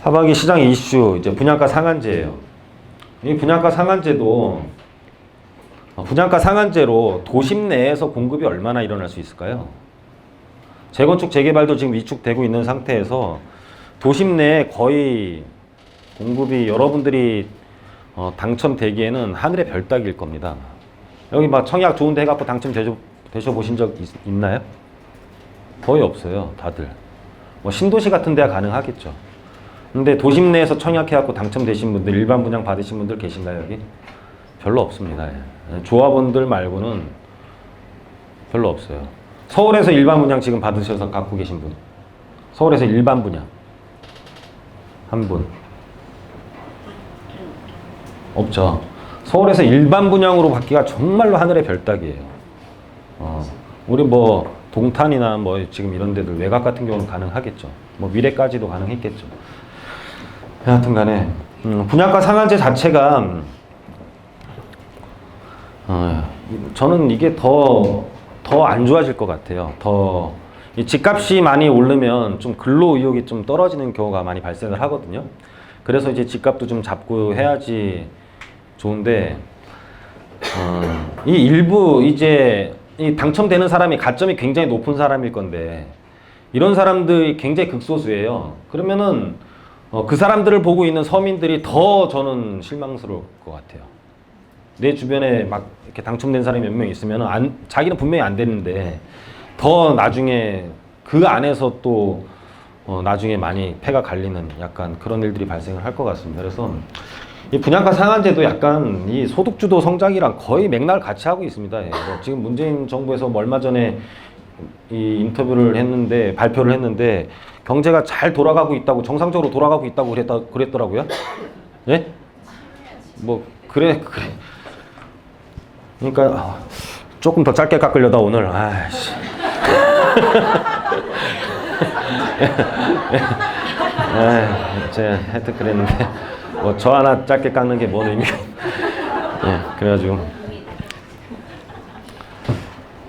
하반기 시장 이슈, 이제 분양가 상한제예요. 이 분양가 상한제도 분양가 상한제로 도심 내에서 공급이 얼마나 일어날 수 있을까요? 재건축, 재개발도 지금 위축되고 있는 상태에서 도심 내에 거의 공급이 여러분들이 당첨되기에는 하늘의 별 따기일 겁니다. 여기 막 청약 좋은데 해갖고 당첨되셔보신 적 있나요? 거의 없어요, 다들. 뭐 신도시 같은 데야 가능하겠죠. 근데 도심 내에서 청약해갖고 당첨되신 분들, 일반 분양 받으신 분들 계신가요, 여기? 별로 없습니다. 조합원들 말고는 별로 없어요. 서울에서 일반 분양 지금 받으셔서 갖고 계신 분. 서울에서 일반 분양. 한 분. 없죠. 서울에서 일반 분양으로 받기가 정말로 하늘의 별 따기예요. 우리 뭐 동탄이나 뭐 지금 이런 데들 외곽 같은 경우는 가능하겠죠. 뭐 미래까지도 가능했겠죠. 여하튼 간에 분양가 상한제 자체가 저는 이게 더 안 좋아질 것 같아요. 이 집값이 많이 오르면 좀 근로 의욕이 좀 떨어지는 경우가 많이 발생을 하거든요. 그래서 이제 집값도 좀 잡고 해야지 좋은데 이 일부 이제 이 당첨되는 사람이 가점이 굉장히 높은 사람일 건데 이런 사람들이 굉장히 극소수예요. 그러면은 그 사람들을 보고 있는 서민들이 더 저는 실망스러울 것 같아요. 내 주변에 막 이렇게 당첨된 사람이 몇 명 있으면 자기는 분명히 안 되는데 더 나중에 그 안에서 또 나중에 많이 패가 갈리는 약간 그런 일들이 발생을 할 것 같습니다. 그래서 이 분양가 상한제도 약간 이 소득주도 성장이랑 거의 맥락을 같이 하고 있습니다. 예. 지금 문재인 정부에서 얼마 전에 이 인터뷰를 했는데 발표를 했는데 경제가 잘 돌아가고 있다고 정상적으로 돌아가고 있다고 그랬더라고요. 예? 뭐 그래. 그러니까 조금 더 짧게 깎으려다 오늘 아이씨. 제가 하여튼 그랬는데 뭐 저 하나 짧게 깎는 게 뭔 의미가 그래가지고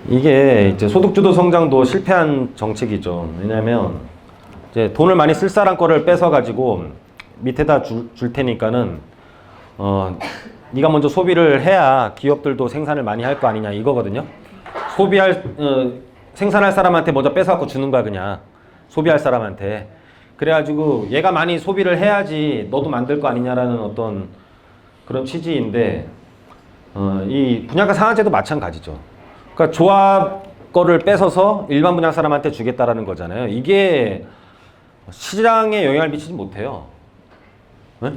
이게 이제 소득주도 성장도 실패한 정책이죠. 왜냐면 이제 돈을 많이 쓸 사람 거를 뺏어 가지고 밑에다 줄 테니까는 네가 먼저 소비를 해야 기업들도 생산을 많이 할 거 아니냐 이거거든요. 생산할 사람한테 먼저 뺏어갖고 주는 거야 그냥. 소비할 사람한테. 그래가지고 얘가 많이 소비를 해야지 너도 만들 거 아니냐라는 어떤 그런 취지인데 이 분양가 상한제도 마찬가지죠. 그러니까 조합 거를 뺏어서 일반 분양 사람한테 주겠다라는 거잖아요. 이게 시장에 영향을 미치지 못해요. 네?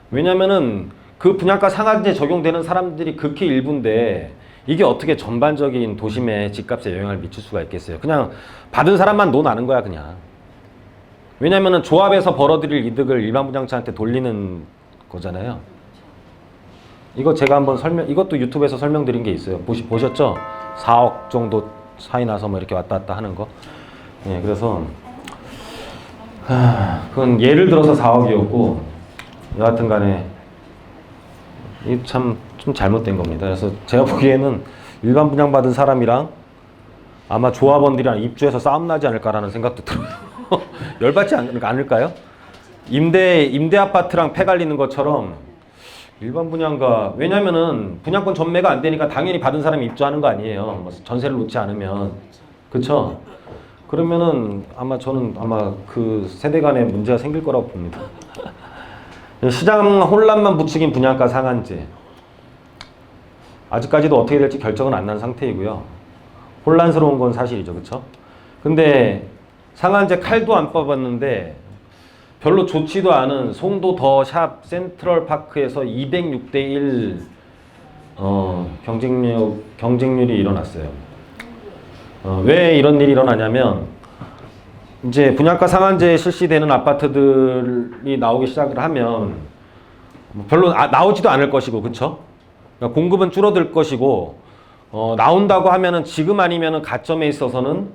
왜냐면은 그 분양가 상한제 적용되는 사람들이 극히 일부인데 이게 어떻게 전반적인 도심의 집값에 영향을 미칠 수가 있겠어요. 그냥 받은 사람만 논하는 거야 그냥. 왜냐면은 조합에서 벌어들일 이득을 일반 분양자한테 돌리는 거잖아요. 이거 제가 한번 이것도 유튜브에서 설명드린 게 있어요. 보셨죠? 4억 정도 차이 나서 뭐 이렇게 왔다 갔다 하는 거. 예, 그래서 그건 예를 들어서 4억이었고 여하튼 간에 이 참 좀 잘못된 겁니다. 그래서 제가 보기에는 일반 분양받은 사람이랑 아마 조합원들이랑 입주해서 싸움 나지 않을까라는 생각도 들어요. 열받지 않을까요? 임대 아파트랑 패 갈리는 것처럼 일반 분양가, 왜냐면은 분양권 전매가 안 되니까 당연히 받은 사람이 입주하는 거 아니에요. 뭐 전세를 놓지 않으면. 그쵸? 그러면은 저는 아마 그 세대 간에 문제가 생길 거라고 봅니다. 시장 혼란만 부추긴 분양가 상한제. 아직까지도 어떻게 될지 결정은 안 난 상태이고요. 혼란스러운 건 사실이죠. 그쵸? 근데 상한제 칼도 안 뽑았는데 별로 좋지도 않은 송도 더 샵 센트럴파크에서 206대 1 경쟁률이 일어났어요. 왜 이런 일이 일어나냐면 이제 분양가 상한제 실시되는 아파트들이 나오기 시작을 하면 별로 나오지도 않을 것이고, 그쵸? 그러니까 공급은 줄어들 것이고, 나온다고 하면은 지금 아니면은 가점에 있어서는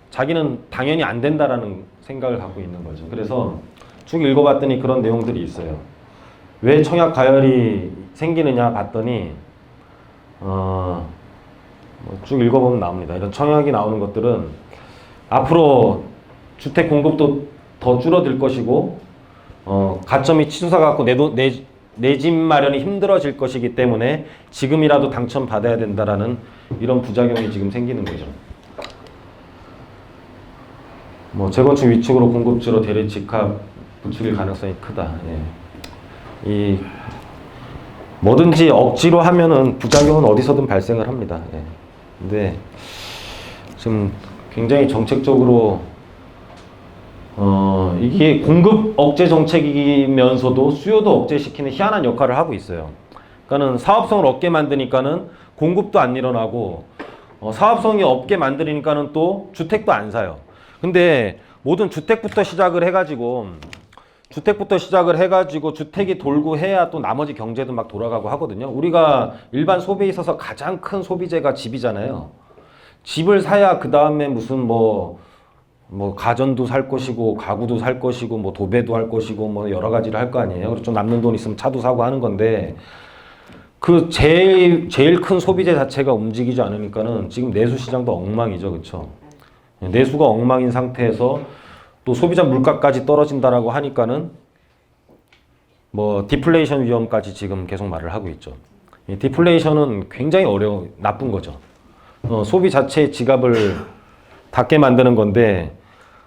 자기는 당연히 안 된다라는 생각을 갖고 있는 거죠. 그래서 쭉 읽어봤더니 그런 내용들이 있어요. 왜 청약 가열이 생기느냐 봤더니 쭉 읽어보면 나옵니다. 이런 청약이 나오는 것들은 앞으로 주택 공급도 더 줄어들 것이고 가점이 치솟아 갖고 내 집 마련이 힘들어질 것이기 때문에 지금이라도 당첨 받아야 된다라는 이런 부작용이 지금 생기는 거죠. 뭐 재건축 위축으로 공급지로 대리 집값 부추길 가능성이 크다. 예. 이 뭐든지 억지로 하면은 부작용은 어디서든 발생을 합니다. 예. 근데 지금 굉장히 정책적으로 이게 공급 억제 정책이면서도 수요도 억제시키는 희한한 역할을 하고 있어요. 그러니까는 사업성을 없게 만드니까는 공급도 안 일어나고 사업성이 없게 만드니까는 또 주택도 안 사요. 근데 모든 주택부터 시작을 해가지고 주택이 돌고 해야 또 나머지 경제도 막 돌아가고 하거든요. 우리가 일반 소비에 있어서 가장 큰 소비재가 집이잖아요. 집을 사야 그 다음에 무슨 뭐 가전도 살 것이고 가구도 살 것이고 뭐 도배도 할 것이고 뭐 여러 가지를 할 거 아니에요. 그리고 좀 남는 돈 있으면 차도 사고 하는 건데 그 제일 큰 소비재 자체가 움직이지 않으니까는 지금 내수 시장도 엉망이죠, 그렇죠? 내수가 엉망인 상태에서 또 소비자 물가까지 떨어진다라고 하니까는 뭐 디플레이션 위험까지 지금 계속 말을 하고 있죠. 이 디플레이션은 굉장히 나쁜 거죠. 소비 자체의 지갑을 닫게 만드는 건데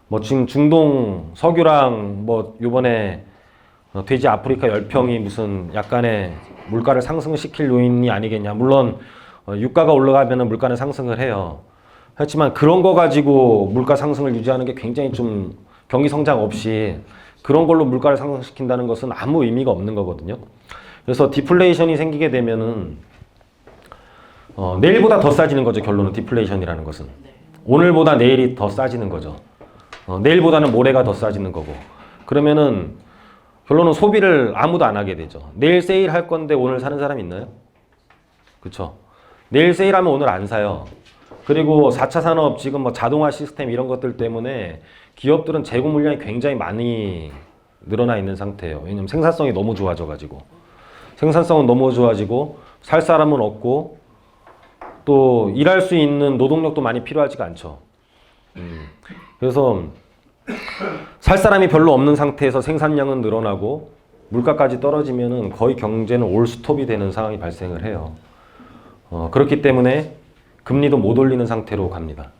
뭐 지금 중동 석유랑 뭐 요번에 돼지 아프리카 열병이 무슨 약간의 물가를 상승시킬 요인이 아니겠냐. 물론 유가가 올라가면은 물가는 상승을 해요. 하지만 그런 거 가지고 물가 상승을 유지하는 게 굉장히 좀 경기 성장 없이 그런 걸로 물가를 상승시킨다는 것은 아무 의미가 없는 거거든요. 그래서 디플레이션이 생기게 되면은 내일보다 더 싸지는 거죠. 결론은 디플레이션이라는 것은 오늘보다 내일이 더 싸지는 거죠. 내일보다는 모레가 더 싸지는 거고 그러면은 결론은 소비를 아무도 안 하게 되죠. 내일 세일 할 건데 오늘 사는 사람 있나요? 그쵸? 내일 세일하면 오늘 안 사요. 그리고 4차 산업 지금 뭐 자동화 시스템 이런 것들 때문에 기업들은 재고 물량이 굉장히 많이 늘어나 있는 상태예요. 왜냐면 생산성이 너무 좋아져가지고 생산성은 너무 좋아지고 살 사람은 없고 또 일할 수 있는 노동력도 많이 필요하지가 않죠. 그래서 살 사람이 별로 없는 상태에서 생산량은 늘어나고 물가까지 떨어지면은 거의 경제는 올스톱이 되는 상황이 발생을 해요. 그렇기 때문에 금리도 못 올리는 상태로 갑니다.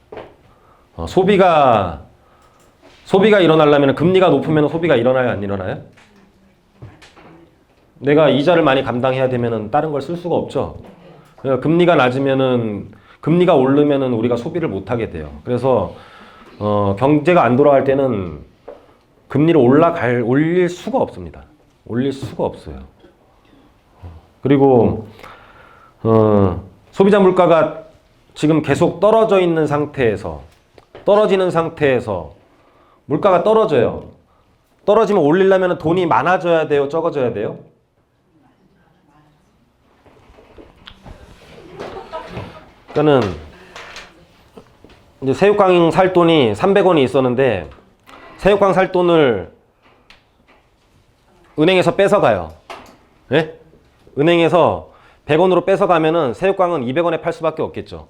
소비가 일어나려면 금리가 높으면 소비가 일어나요, 안 일어나요? 내가 이자를 많이 감당해야 되면은 다른 걸 쓸 수가 없죠. 금리가 낮으면은 금리가 오르면은 우리가 소비를 못 하게 돼요. 그래서 경제가 안 돌아갈 때는 금리를 올릴 수가 없습니다. 올릴 수가 없어요. 그리고 소비자 물가가 지금 계속 떨어지는 상태에서 물가가 떨어져요. 떨어지면 올리려면 돈이 많아져야 돼요, 적어져야 돼요? 그러니까는 이제 새우깡 살 돈이 300원이 있었는데 새우깡 살 돈을 은행에서 뺏어가요. 예? 은행에서 100원으로 뺏어가면은 새우깡은 200원에 팔 수밖에 없겠죠.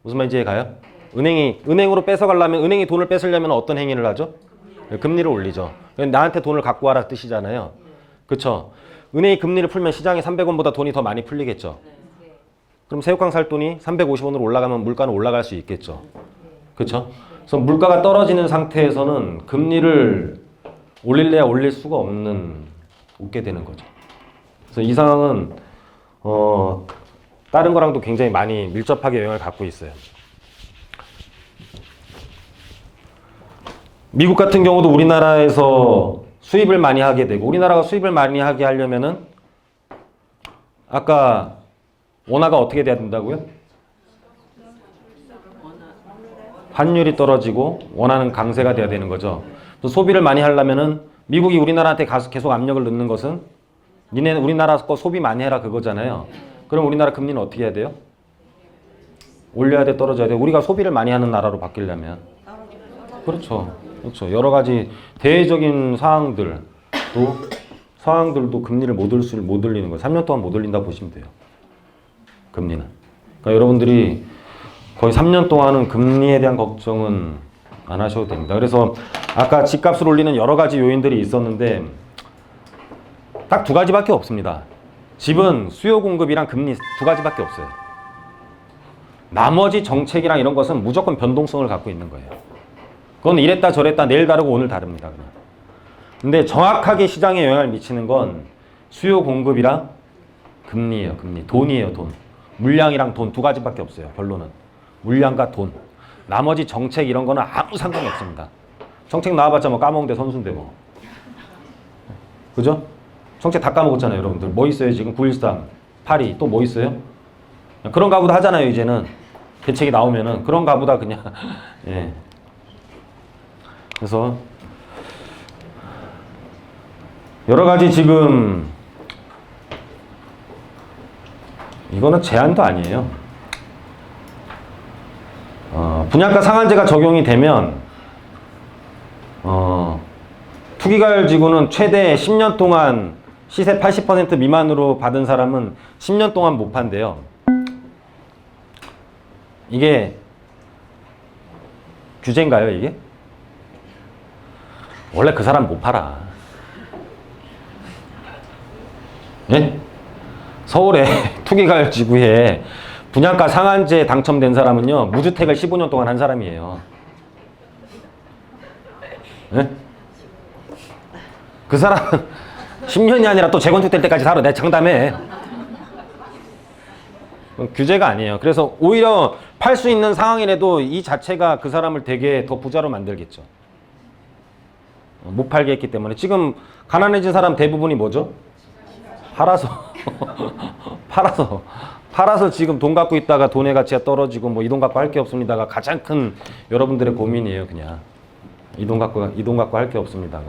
무슨 말인지 가요? 은행으로 뺏어가려면 은행이 돈을 뺏으려면 어떤 행위를 하죠? 금리를 올리죠. 나한테 돈을 갖고 와라 뜻이잖아요. 그렇죠? 은행이 금리를 풀면 시장에 300원보다 돈이 더 많이 풀리겠죠. 그럼 새우깡 살 돈이 350원으로 올라가면 물가는 올라갈 수 있겠죠. 그렇죠? 그래서 물가가 떨어지는 상태에서는 금리를 올릴래야 올릴 수가 없게 되는 거죠. 그래서 이 상황은 다른 거랑도 굉장히 많이 밀접하게 영향을 갖고 있어요. 미국 같은 경우도 우리나라에서 수입을 많이 하게 되고 우리나라가 수입을 많이 하게 하려면은 아까 원화가 어떻게 돼야 된다고요? 환율이 떨어지고 원화는 강세가 돼야 되는 거죠. 소비를 많이 하려면은 미국이 우리나라한테 가서 계속 압력을 넣는 것은 니네 우리나라 거 소비 많이 해라 그거잖아요. 그럼 우리나라 금리는 어떻게 해야 돼요? 올려야 돼, 떨어져야 돼? 우리가 소비를 많이 하는 나라로 바뀌려면 그렇죠. 여러 가지 대외적인 상황들도 금리를 못 올리는 거예요. 3년 동안 못 올린다고 보시면 돼요. 금리는. 그러니까 여러분들이 거의 3년 동안은 금리에 대한 걱정은 안 하셔도 됩니다. 그래서 아까 집값을 올리는 여러 가지 요인들이 있었는데 딱 두 가지밖에 없습니다. 집은 수요 공급이랑 금리 두 가지밖에 없어요. 나머지 정책이랑 이런 것은 무조건 변동성을 갖고 있는 거예요. 그건 이랬다 저랬다 내일 다르고 오늘 다릅니다. 그냥. 근데 정확하게 시장에 영향을 미치는 건 수요 공급이랑 금리예요. 금리. 돈이에요. 돈. 물량이랑 돈 두 가지밖에 없어요. 결론은. 물량과 돈. 나머지 정책 이런 거는 아무 상관이 없습니다. 정책 나와봤자 뭐 까먹은 데 선수인데 뭐. 그죠? 정책 다 까먹었잖아요. 여러분들. 뭐 있어요 지금? 9.13, 8.2 또 뭐 있어요? 그런 가보다 하잖아요. 이제는. 대책이 나오면은. 그런 가보다 그냥. 예. 그래서 여러 가지 지금 이거는 제한도 아니에요. 분양가 상한제가 적용이 되면 투기가열지구는 최대 10년 동안 시세 80% 미만으로 받은 사람은 10년 동안 못 판대요. 이게 규제인가요, 이게? 원래 그 사람 못 팔아. 예? 서울에 투기가열지구에 분양가 상한제 당첨된 사람은요, 무주택을 15년 동안 한 사람이에요. 예? 그 사람은 10년이 아니라 또 재건축 될 때까지 살아. 내가 장담해. 규제가 아니에요. 그래서 오히려 팔 수 있는 상황이라도 이 자체가 그 사람을 되게 더 부자로 만들겠죠. 못 팔게 했기 때문에. 지금 가난해진 사람 대부분이 뭐죠? 팔아서. 팔아서 지금 돈 갖고 있다가 돈의 가치가 떨어지고 뭐 이 돈 갖고 할 게 없습니다가 가장 큰 여러분들의 고민이에요. 그냥. 이 돈 갖고 할 게 없습니다가.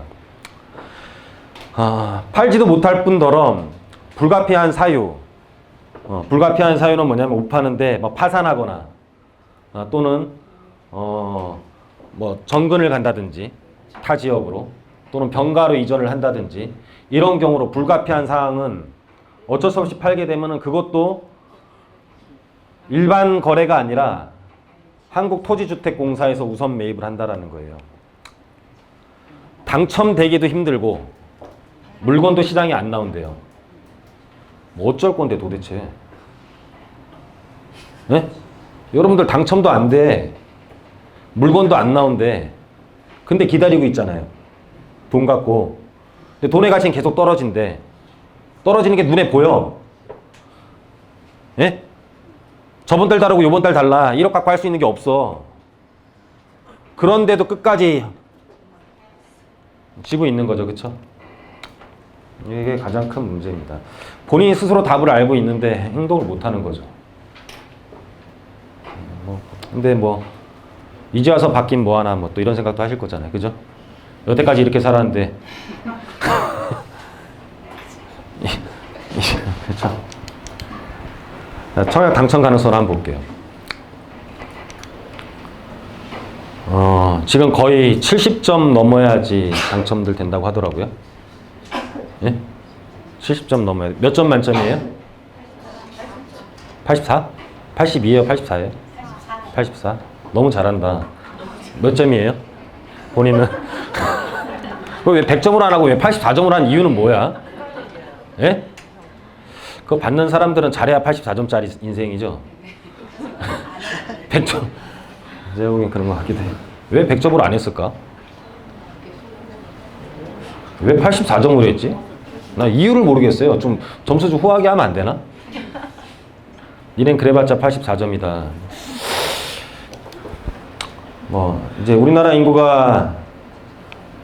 팔지도 못할 뿐더러 불가피한 사유. 불가피한 사유는 뭐냐면 못 파는데 뭐 파산하거나 또는 뭐 정근을 간다든지 타 지역으로 또는 병가로 이전을 한다든지 이런 경우로 불가피한 사항은 어쩔 수 없이 팔게 되면은 그것도 일반 거래가 아니라 한국토지주택공사에서 우선 매입을 한다라는 거예요. 당첨되기도 힘들고 물건도 시장에 안 나온대요. 뭐 어쩔 건데 도대체. 네? 여러분들 당첨도 안 돼. 물건도 안 나온대. 근데 기다리고 있잖아요. 돈 갖고. 근데 돈의 가치는 계속 떨어진대. 떨어지는 게 눈에 보여. 예? 저번 달 다르고 요번 달 달라. 1억 갖고 할 수 있는 게 없어. 그런데도 끝까지 쥐고 있는 거죠. 그쵸? 이게 가장 큰 문제입니다. 본인이 스스로 답을 알고 있는데 행동을 못 하는 거죠. 근데 뭐 이제 와서 바뀐 뭐 하나 뭐 또 이런 생각도 하실 거잖아요. 그죠? 여태까지 이렇게 살았는데 그렇죠? 청약 당첨 가능성을 한번 볼게요. 지금 거의 70점 넘어야지 당첨들 된다고 하더라고요. 예? 70점 넘어야 몇 점 만점이에요? 84? 82예요? 84예요? 84? 너무 잘한다. 몇 점이에요? 본인은? 왜 100점으로 안 하고 왜 84점으로 한 이유는 뭐야? 예? 그거 받는 사람들은 잘해야 84점짜리 인생이죠? 100점. 제가 보기엔 그런 것 같기도 해요. 왜 100점으로 안 했을까? 왜 84점으로 했지? 나 이유를 모르겠어요. 좀 점수 좀 후하게 하면 안 되나? 니넨 그래봤자 84점이다. 뭐 이제 우리나라 인구가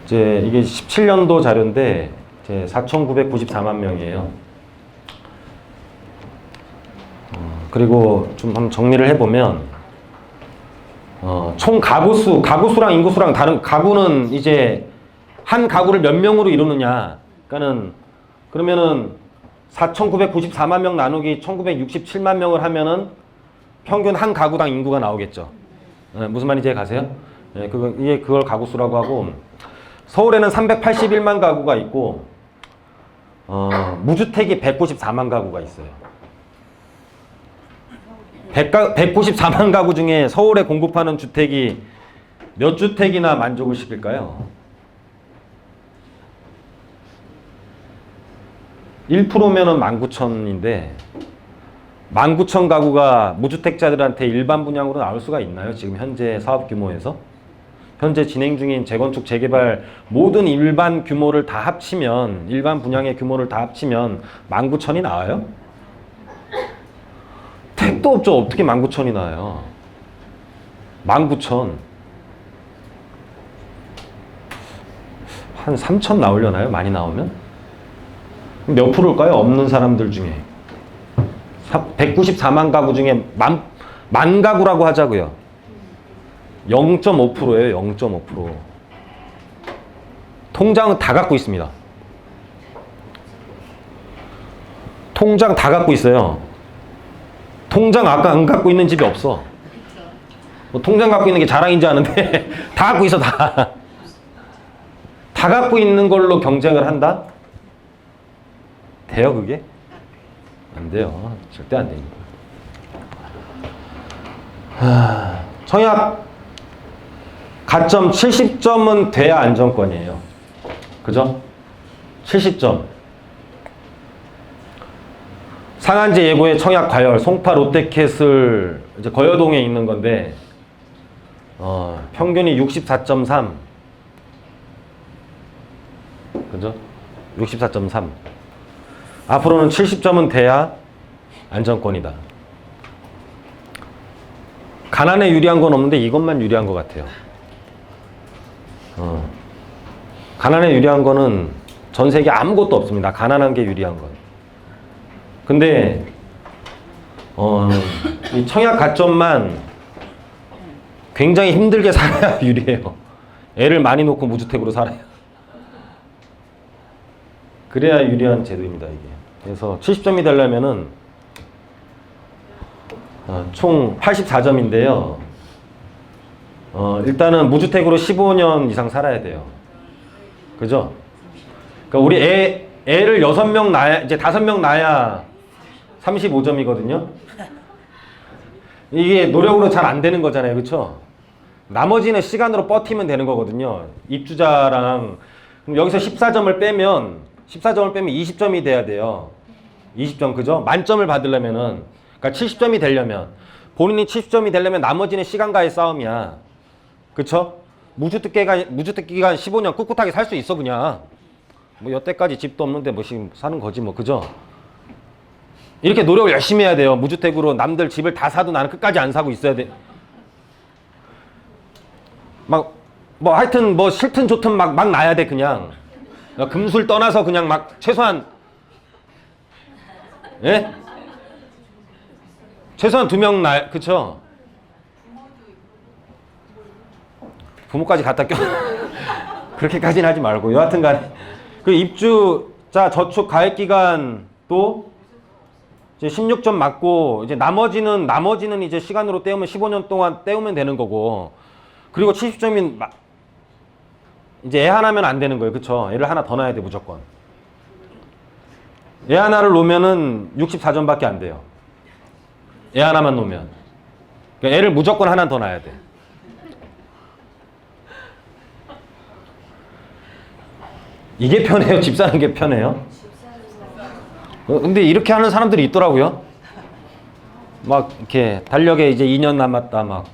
이제 이게 17년도 자료인데 이제 4,994만 명이에요. 그리고 좀 한번 정리를 해보면 총 가구수랑 인구수랑 다른 가구는 이제 한 가구를 몇 명으로 이루느냐. 그러면은 4,994만 명 나누기 1,967만 명을 하면은 평균 한 가구당 인구가 나오겠죠. 무슨 말인지 가세요? 이게 그걸 가구수라고 하고 서울에는 381만 가구가 있고 무주택이 194만 가구가 있어요. 194만 가구 중에 서울에 공급하는 주택이 몇 주택이나 만족을 시킬까요? 1%면은 19,000인데 19,000 가구가 무주택자들한테 일반 분양으로 나올 수가 있나요? 지금 현재 사업 규모에서? 현재 진행 중인 재건축, 재개발 모든 일반 규모를 다 합치면 일반 분양의 규모를 다 합치면 19,000이 나와요? 택도 없죠. 어떻게 19,000이 나와요? 19,000 한 3,000 나오려나요? 많이 나오면? 몇 프로일까요? 없는 사람들 중에 194만 가구 중에 만 가구라고 하자고요. 0.5%예요. 0.5%. 통장은 다 갖고 있습니다. 통장 다 갖고 있어요. 통장 아까 안 갖고 있는 집이 없어. 뭐 통장 갖고 있는 게 자랑인지 아는데 다 갖고 있어. 다 갖고 있는 걸로 경쟁을 한다? 돼요 그게? 안 돼요. 절대 안 됩니다. 청약 가점 70점은 돼야 안정권이에요. 그죠? 70점. 상한제 예고의 청약 과열, 송파 롯데캐슬 이제 거여동에 있는 건데 평균이 64.3. 그죠? 64.3. 앞으로는 70점은 돼야 안정권이다. 가난에 유리한 건 없는데 이것만 유리한 것 같아요. 가난에 유리한 거는 전 세계 아무것도 없습니다. 가난한 게 유리한 건. 근데 이 청약 가점만 굉장히 힘들게 살아야 유리해요. 애를 많이 놓고 무주택으로 살아요. 그래야 유리한 제도입니다, 이게. 그래서 70점이 되려면은 총 84점인데요. 일단은 무주택으로 15년 이상 살아야 돼요. 그죠? 그러니까 우리 애를 6명 낳아야, 이제 5명 낳아야 35점이거든요. 이게 노력으로 잘 안 되는 거잖아요. 그쵸? 나머지는 시간으로 버티면 되는 거거든요. 입주자랑. 그럼 여기서 14점을 빼면 20점이 돼야 돼요. 20점, 그죠? 만점을 받으려면은. 그러니까 70점이 되려면. 본인이 70점이 되려면 나머지는 시간과의 싸움이야. 그쵸? 무주택 기간 15년 꿋꿋하게 살 수 있어, 그냥. 뭐, 여태까지 집도 없는데 뭐, 지금 사는 거지, 뭐, 그죠? 이렇게 노력을 열심히 해야 돼요. 무주택으로 남들 집을 다 사도 나는 끝까지 안 사고 있어야 돼. 뭐, 하여튼, 뭐, 싫든 좋든 막 놔야 돼, 그냥. 금술 떠나서 그냥 막, 최소한, 예? 최소한 2명 그쵸? 부모까지 갖다 껴. 그렇게까지는 하지 말고. 여하튼 간에. 그 입주자 저축 가액 기간도 이제 16점 맞고, 이제 나머지는 이제 시간으로 때우면 15년 동안 때우면 되는 거고, 그리고 70점인, 이제 애 하나면 안 되는 거예요. 그쵸? 애를 하나 더 낳아야 돼, 무조건. 애 하나를 놓으면은 64점밖에 안 돼요. 애 하나만 놓으면. 그러니까 애를 무조건 하나 더 낳아야 돼. 이게 편해요? 집 사는 게 편해요? 근데 이렇게 하는 사람들이 있더라고요. 막 이렇게 달력에 이제 2년 남았다 막.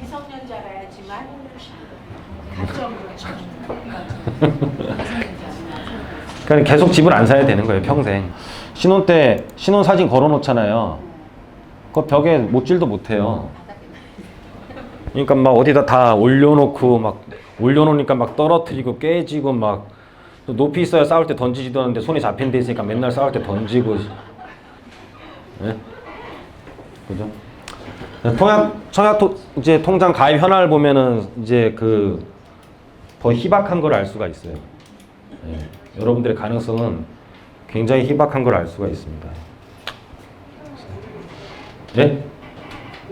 미성년자라야지만 그러니까 계속 집을 안 사야 되는 거예요, 평생. 신혼 때 신혼 사진 걸어 놓잖아요. 그 벽에 못질도 못해요. 그러니까 막 어디다 다 올려놓고 막 올려놓으니까 막 떨어뜨리고 깨지고 막 높이 있어야 싸울 때 던지지도 않는데 손에 잡힌 데 있으니까 맨날 싸울 때 던지고. 네? 그죠? 이제 통장 가입 현황을 보면은 이제 더 희박한 걸 알 수가 있어요. 네. 여러분들의 가능성은 굉장히 희박한 걸 알 수가 있습니다. 네?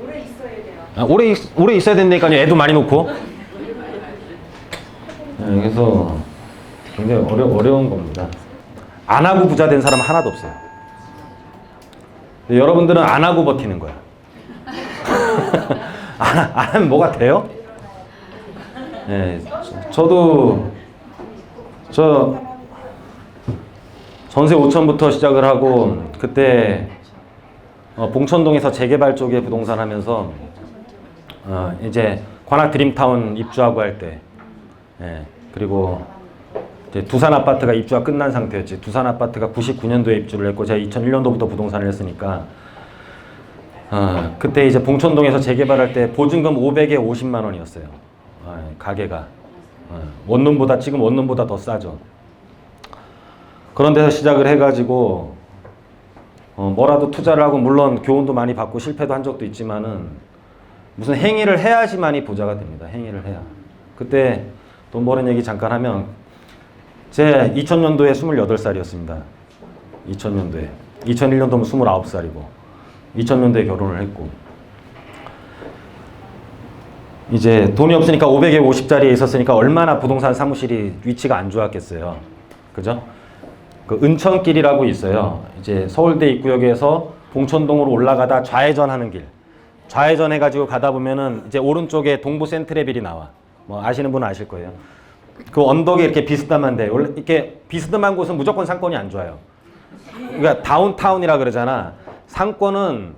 오래 있어야 돼요. 오래 있어야 된다니까요. 애도 많이 놓고. 네, 그래서 굉장히 어려운 겁니다. 안 하고 부자 된 사람 하나도 없어요. 여러분들은 안 하고 버티는 거야. 안 하면 뭐가 돼요? 네, 전세 5천부터 시작을 하고 그때 봉천동에서 재개발 쪽에 부동산 하면서 이제 관악 드림타운 입주하고 할 때, 예, 그리고 이제 두산 아파트가 입주가 끝난 상태였지. 두산 아파트가 99년도에 입주를 했고 제가 2001년도부터 부동산을 했으니까 그때 이제 봉천동에서 재개발할 때 보증금 500에 50만 원이었어요. 가게가 원룸보다 지금 원룸보다 더 싸죠. 그런 데서 시작을 해가지고 뭐라도 투자를 하고 물론 교훈도 많이 받고 실패도 한 적도 있지만은 무슨 행위를 해야지만이 부자가 됩니다. 행위를 해야. 그때 돈 버는 얘기 잠깐 하면 제 2000년도에 28살이었습니다. 2000년도에. 2001년도면 29살이고 2000년도에 결혼을 했고 이제 돈이 없으니까 500에 50짜리에 있었으니까 얼마나 부동산 사무실이 위치가 안 좋았겠어요. 그죠? 그 은천길이라고 있어요. 이제 서울대 입구역에서 봉천동으로 올라가다 좌회전 하는 길. 좌회전 해가지고 가다 보면은 이제 오른쪽에 동부 센트레빌이 나와. 뭐 아시는 분은 아실 거예요. 그 언덕에 이렇게 비스듬한데 원래 이렇게 비스듬한 곳은 무조건 상권이 안 좋아요. 그러니까 다운타운이라 그러잖아. 상권은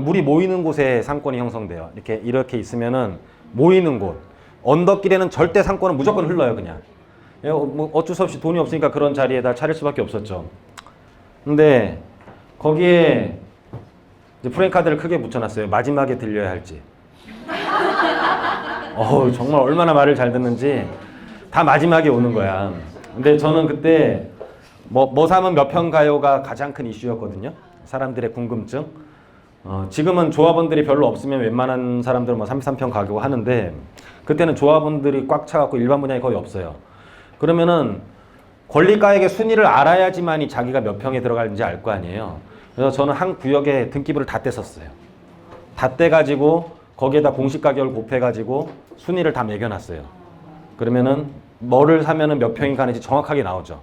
물이 모이는 곳에 상권이 형성돼요. 이렇게 있으면은 모이는 곳. 언덕길에는 절대 상권은 무조건 흘러요, 그냥. 뭐 어쩔 수 없이 돈이 없으니까 그런 자리에다 차릴 수밖에 없었죠. 근데 거기에 이제 프레임카드를 크게 붙여놨어요. 마지막에 들려야 할지. 정말 얼마나 말을 잘 듣는지 다 마지막에 오는 거야. 근데 저는 그때 뭐 사면 몇 평 가요가 가장 큰 이슈였거든요. 사람들의 궁금증. 지금은 조합원들이 별로 없으면 웬만한 사람들은 뭐 33평 가고 하는데 그때는 조합원들이 꽉 차갖고 일반 분양이 거의 없어요. 그러면은 권리가액의 순위를 알아야지만이 자기가 몇 평에 들어갈지 알 거 아니에요. 그래서 저는 한 구역에 등기부를 다 뗐었어요. 다 떼가지고 거기에다 공시 가격을 곱해가지고 순위를 다 매겨놨어요. 그러면은 뭐를 사면은 몇 평이 가는지 정확하게 나오죠.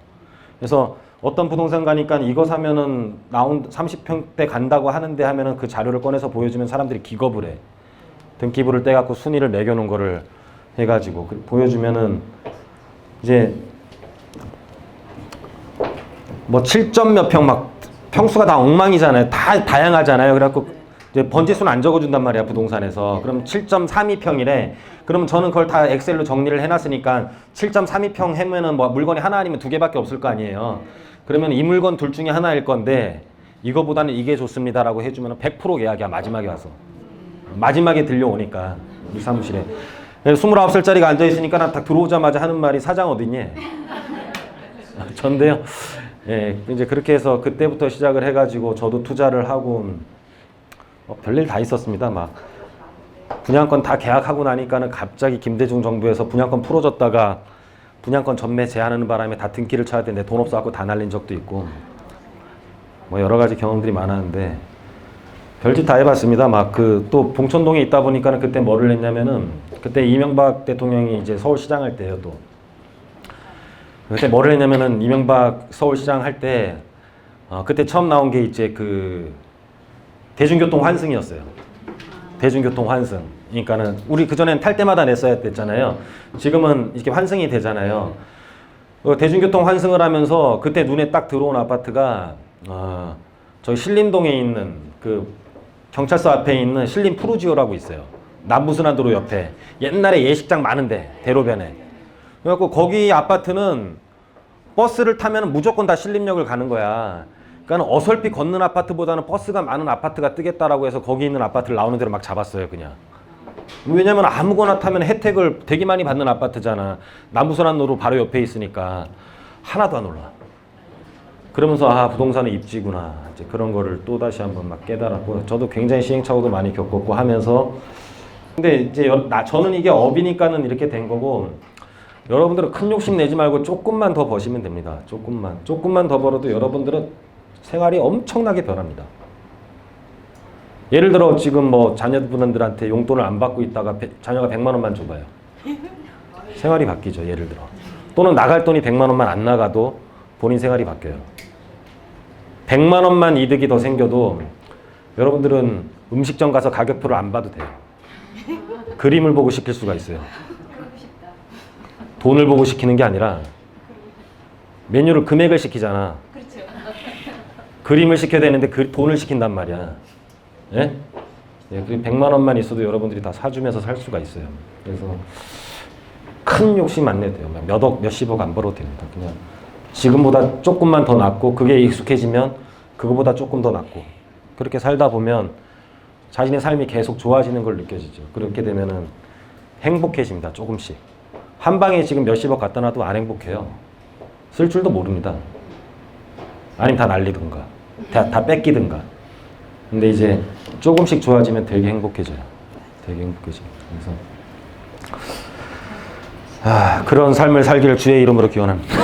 그래서 어떤 부동산 가니까 이거 사면은 나온 30평대 간다고 하는데 하면은 그 자료를 꺼내서 보여주면 사람들이 기겁을 해. 등기부를 떼갖고 순위를 매겨놓은 거를 해가지고 보여주면은 이제 뭐 7점 몇 평 막 평수가 다 엉망이잖아요. 다 다양하잖아요. 그래갖고 이제 번지수는 안 적어준단 말이야 부동산에서. 그럼 7.32평이래. 그럼 저는 그걸 다 엑셀로 정리를 해놨으니까 7.32평 해면은 뭐 물건이 하나 아니면 두 개밖에 없을 거 아니에요. 그러면 이 물건 둘 중에 하나일 건데 이거보다는 이게 좋습니다라고 해주면 100% 계약이야. 마지막에 와서. 마지막에 들려오니까 우리 사무실에. 29살짜리가 앉아있으니까 나 딱 들어오자마자 하는 말이 사장 어딨니? 전데요. 예, 이제 그렇게 해서 그때부터 시작을 해가지고 저도 투자를 하고 별일 다 있었습니다. 막 분양권 다 계약하고 나니까는 갑자기 김대중 정부에서 분양권 풀어줬다가 분양권 전매 제한하는 바람에 다 등기를 쳐야 되는데 돈 없어갖고 다 날린 적도 있고 뭐 여러 가지 경험들이 많았는데 별짓 다 해봤습니다. 막 또 봉천동에 있다 보니까는 그때 뭐를 했냐면은 그때 이명박 대통령이 이제 서울시장 할 때요 또. 그때 뭐를 했냐면은 이명박 서울시장 할 때 그때 처음 나온 게 이제 그 대중교통 환승이었어요. 대중교통 환승. 그러니까는 우리 그전엔 탈 때마다 냈어야 됐잖아요. 지금은 이렇게 환승이 되잖아요. 대중교통 환승을 하면서 그때 눈에 딱 들어온 아파트가 저희 신림동에 있는 그 경찰서 앞에 있는 신림 푸르지오라고 있어요. 남부순환도로 옆에. 옛날에 예식장 많은데 대로변에. 그래갖고 거기 아파트는 버스를 타면 무조건 다 신림역을 가는 거야. 그러니까 어설피 걷는 아파트보다는 버스가 많은 아파트가 뜨겠다라고 해서 거기 있는 아파트를 나오는 대로 막 잡았어요, 그냥. 왜냐면 아무거나 타면 혜택을 되게 많이 받는 아파트잖아. 남부순환로로 바로 옆에 있으니까 하나도 안 올라. 그러면서 부동산은 입지구나. 이제 그런 거를 또 다시 한번 막 깨달았고 저도 굉장히 시행착오도 많이 겪었고 하면서 근데 이제 저는 이게 업이니까는 이렇게 된 거고 여러분들은 큰 욕심 내지 말고 조금만 더 버시면 됩니다. 조금만 더 벌어도 여러분들은 생활이 엄청나게 변합니다. 예를 들어 지금 뭐 자녀분들한테 용돈을 안 받고 있다가 자녀가 100만 원만 줘봐요. 생활이 바뀌죠. 예를 들어. 또는 나갈 돈이 100만 원만 안 나가도 본인 생활이 바뀌어요. 100만 원만 이득이 더 생겨도 여러분들은 음식점 가서 가격표를 안 봐도 돼요. 그림을 보고 시킬 수가 있어요. 돈을 보고 시키는 게 아니라 메뉴를 금액을 시키잖아. 그렇죠. 그림을 시켜야 되는데 돈을 시킨단 말이야. 예? 예, 그 100만 원만 있어도 여러분들이 다 사주면서 살 수가 있어요. 그래서 큰 욕심 안 내도 돼요. 몇억, 몇십억 안 벌어도 됩니다. 그냥 지금보다 조금만 더 낫고 그게 익숙해지면 그거보다 조금 더 낫고 그렇게 살다 보면 자신의 삶이 계속 좋아지는 걸 느껴지죠. 그렇게 되면은 행복해집니다. 조금씩. 한 방에 지금 몇십억 갖다 놔도 안 행복해요. 쓸 줄도 모릅니다. 아니면 다 날리든가 다 뺏기든가. 근데 이제 조금씩 좋아지면 되게 행복해져요. 되게 행복해져요. 그래서 그런 삶을 살기를 주의 이름으로 기원합니다.